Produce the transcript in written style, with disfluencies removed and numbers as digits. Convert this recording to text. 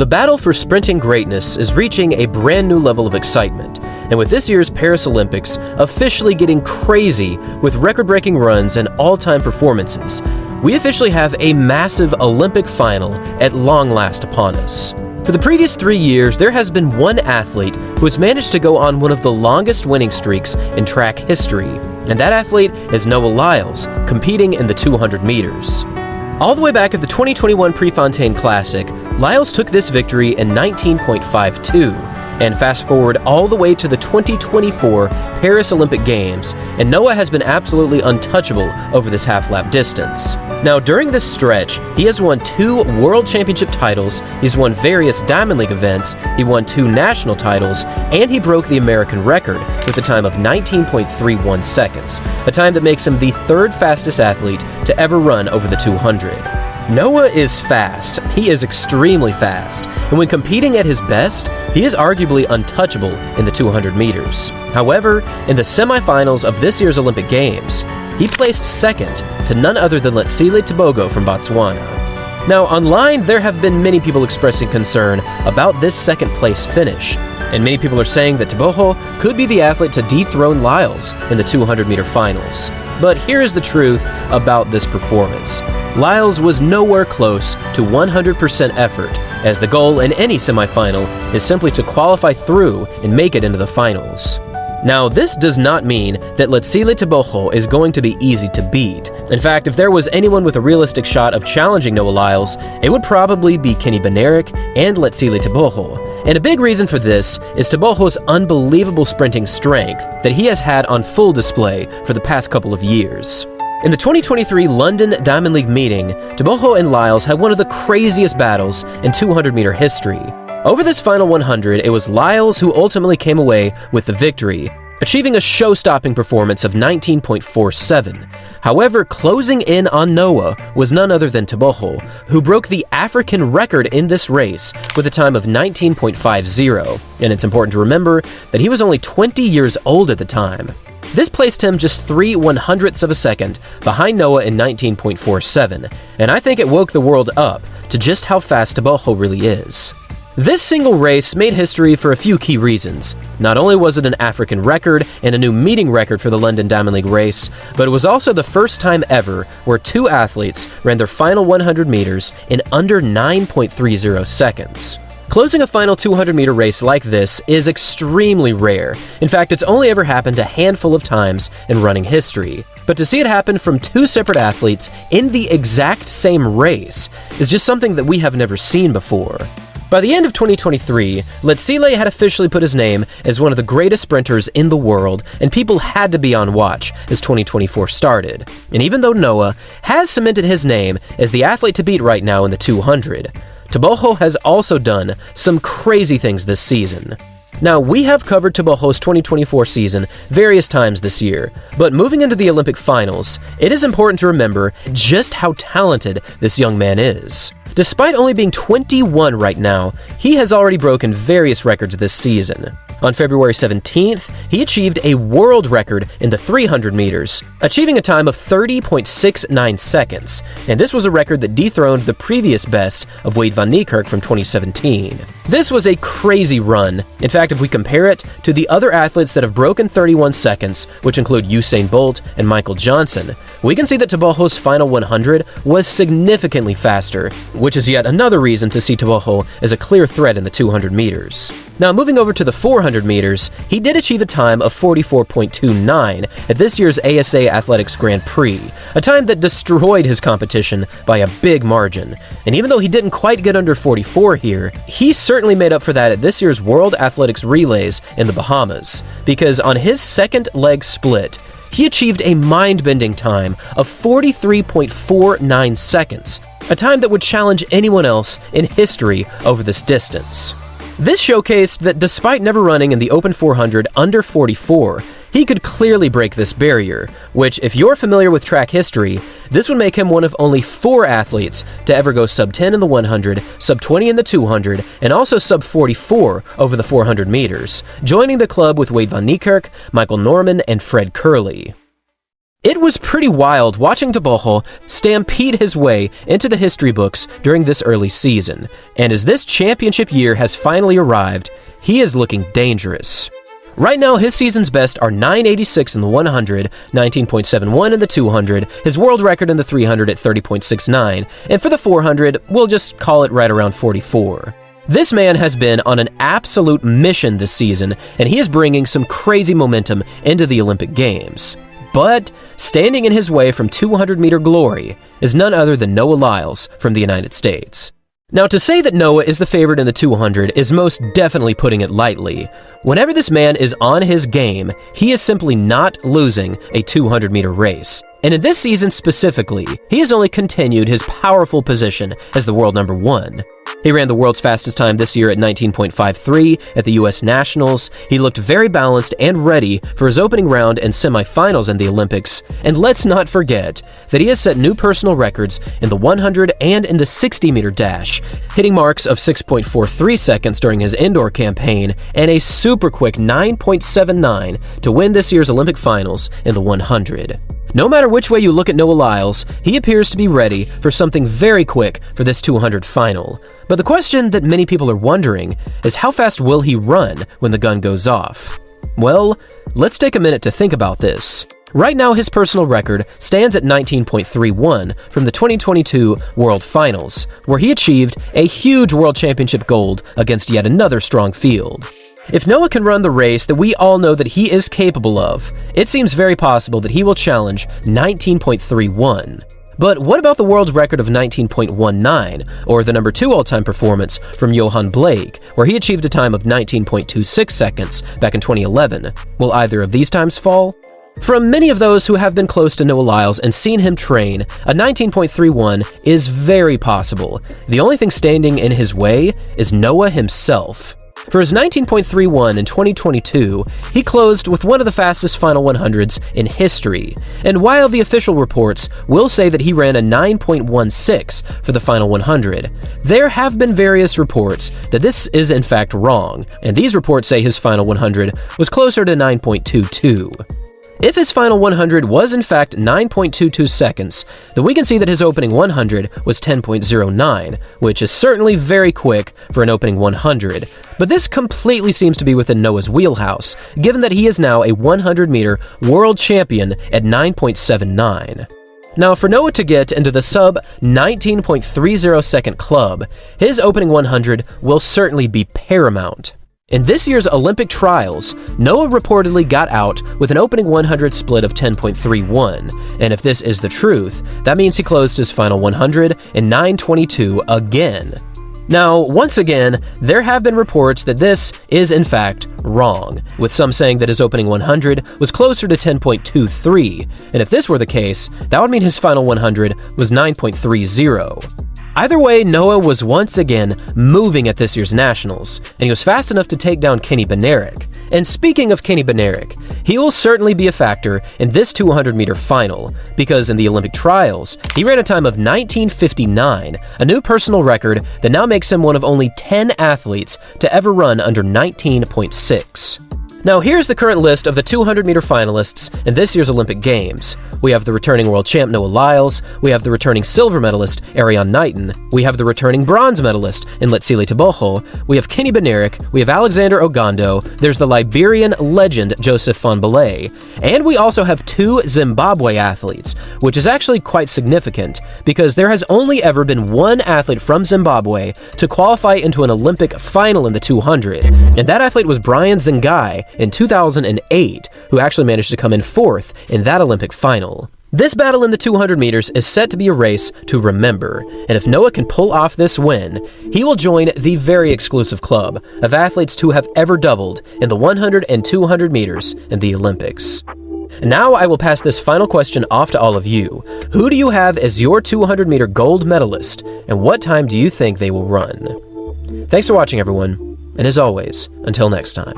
The battle for sprinting greatness is reaching a brand new level of excitement, and with this year's Paris Olympics officially getting crazy with record-breaking runs and all-time performances, we officially have a massive Olympic final at long last upon us. For the previous 3 years, there has been one athlete who has managed to go on one of the longest winning streaks in track history, and that athlete is Noah Lyles, competing in the 200 meters. All the way back at the 2021 Prefontaine Classic, Lyles took this victory in 19.52, and fast forward all the way to the 2024 Paris Olympic Games, and Noah has been absolutely untouchable over this half-lap distance. Now, during this stretch, he has won 2 World Championship titles, he's won various Diamond League events, he won 2 national titles, and he broke the American record with a time of 19.31 seconds, a time that makes him the 3rd fastest athlete to ever run over the 200. Noah is fast. He is extremely fast, and when competing at his best, he is arguably untouchable in the 200 meters. However, in the semifinals of this year's Olympic Games, he placed 2nd to none other than Letsile Tebogo from Botswana. Now, online, there have been many people expressing concern about this 2nd place finish, and many people are saying that Tebogo could be the athlete to dethrone Lyles in the 200-meter finals. But here is the truth about this performance. Lyles was nowhere close to 100% effort, as the goal in any semifinal is simply to qualify through and make it into the finals. Now, this does not mean that Letsile Tebogo is going to be easy to beat. In fact, if there was anyone with a realistic shot of challenging Noah Lyles, it would probably be Kenny Benerick and Letsile Tebogo. And a big reason for this is Tebogo's unbelievable sprinting strength that he has had on full display for the past couple of years. In the 2023 London Diamond League meeting, Tebogo and Lyles had one of the craziest battles in 200-meter history. Over this final 100, it was Lyles who ultimately came away with the victory, achieving a show-stopping performance of 19.47. However, closing in on Noah was none other than Tebogo, who broke the African record in this race with a time of 19.50. And it's important to remember that he was only 20 years old at the time. This placed him just 3/100ths of a second behind Noah in 19.47, and I think it woke the world up to just how fast Tebogo really is. This single race made history for a few key reasons. Not only was it an African record and a new meeting record for the London Diamond League race, but it was also the first time ever where 2 athletes ran their final 100 meters in under 9.30 seconds. Closing a final 200-meter race like this is extremely rare. In fact, it's only ever happened a handful of times in running history. But to see it happen from 2 separate athletes in the exact same race is just something that we have never seen before. By the end of 2023, Letsile had officially put his name as one of the greatest sprinters in the world, and people had to be on watch as 2024 started. And even though Noah has cemented his name as the athlete to beat right now in the 200, Tebogo has also done some crazy things this season. Now, we have covered Tebogo's 2024 season various times this year, but moving into the Olympic finals, it is important to remember just how talented this young man is. Despite only being 21 right now, he has already broken various records this season. On February 17th, he achieved a world record in the 300 meters, achieving a time of 30.69 seconds, and this was a record that dethroned the previous best of Wade van Niekerk from 2017. This was a crazy run. In fact, if we compare it to the other athletes that have broken 31 seconds, which include Usain Bolt and Michael Johnson, we can see that Tebogo's final 100 was significantly faster, which is yet another reason to see Tebogo as a clear threat in the 200 meters. Now, moving over to the 400 meters, he did achieve a time of 44.29 at this year's ASA Athletics Grand Prix, a time that destroyed his competition by a big margin. And even though he didn't quite get under 44 here, he certainly made up for that at this year's World Athletics Relays in the Bahamas, because on his second leg split, he achieved a mind-bending time of 43.49 seconds, a time that would challenge anyone else in history over this distance. This showcased that despite never running in the Open 400 under 44, he could clearly break this barrier, which, if you're familiar with track history, this would make him one of only 4 athletes to ever go sub-10 in the 100, sub-20 in the 200, and also sub-44 over the 400 meters, joining the club with Wade van Niekerk, Michael Norman, and Fred Kerley. It was pretty wild watching Tebogo stampede his way into the history books during this early season, and as this championship year has finally arrived, he is looking dangerous. Right now, his season's best are 9.86 in the 100, 19.71 in the 200, his world record in the 300 at 30.69, and for the 400, we'll just call it right around 44. This man has been on an absolute mission this season, and he is bringing some crazy momentum into the Olympic Games. But standing in his way from 200-meter glory is none other than Noah Lyles from the United States. Now, to say that Noah is the favorite in the 200 is most definitely putting it lightly. Whenever this man is on his game, he is simply not losing a 200-meter race. And in this season specifically, he has only continued his powerful position as the world number one. He ran the world's fastest time this year at 19.53 at the US Nationals. He looked very balanced and ready for his opening round and semifinals in the Olympics. And let's not forget that he has set new personal records in the 100 and in the 60-meter dash, hitting marks of 6.43 seconds during his indoor campaign and a super quick 9.79 to win this year's Olympic finals in the 100. No matter which way you look at Noah Lyles, he appears to be ready for something very quick for this 200 final. But the question that many people are wondering is how fast will he run when the gun goes off? Well, let's take a minute to think about this. Right now, his personal record stands at 19.31 from the 2022 World Finals, where he achieved a huge World Championship gold against yet another strong field. If Noah can run the race that we all know that he is capable of, it seems very possible that he will challenge 19.31. But what about the world record of 19.19, or the number 2 all-time performance from Johan Blake, where he achieved a time of 19.26 seconds back in 2011? Will either of these times fall? From many of those who have been close to Noah Lyles and seen him train, a 19.31 is very possible. The only thing standing in his way is Noah himself. For his 19.31 in 2022, he closed with one of the fastest final 100s in history. And while the official reports will say that he ran a 9.16 for the final 100, there have been various reports that this is in fact wrong, and these reports say his final 100 was closer to 9.22. If his final 100 was in fact 9.22 seconds, then we can see that his opening 100 was 10.09, which is certainly very quick for an opening 100. But this completely seems to be within Noah's wheelhouse, given that he is now a 100-meter world champion at 9.79. Now, for Noah to get into the sub 19.30 second club, his opening 100 will certainly be paramount. In this year's Olympic trials, Noah reportedly got out with an opening 100 split of 10.31, and if this is the truth, that means he closed his final 100 in 9.22 again. Now, once again, there have been reports that this is in fact wrong, with some saying that his opening 100 was closer to 10.23, and if this were the case, that would mean his final 100 was 9.30. Either way, Noah was once again moving at this year's Nationals, and he was fast enough to take down Kenny Bednarek. And speaking of Kenny Bednarek, he will certainly be a factor in this 200-meter final, because in the Olympic trials, he ran a time of 19.59, a new personal record that now makes him one of only 10 athletes to ever run under 19.6. Now, here's the current list of the 200-meter finalists in this year's Olympic Games. We have the returning world champ Noah Lyles, we have the returning silver medalist Ariane Knighton, we have the returning bronze medalist in Letsile Tebogo, we have Kenny Bednarek, we have Alexander Ogando, there's the Liberian legend Joseph Fahnbulleh, and we also have 2 Zimbabwe athletes, which is actually quite significant because there has only ever been one athlete from Zimbabwe to qualify into an Olympic final in the 200, and that athlete was Brian Zingai in 2008, who actually managed to come in 4th in that Olympic final. This battle in the 200 meters is set to be a race to remember, and if Noah can pull off this win, he will join the very exclusive club of athletes who have ever doubled in the 100 and 200 meters in the Olympics. Now I will pass this final question off to all of you. Who do you have as your 200-meter gold medalist, and what time do you think they will run? Thanks for watching, everyone, and as always, until next time.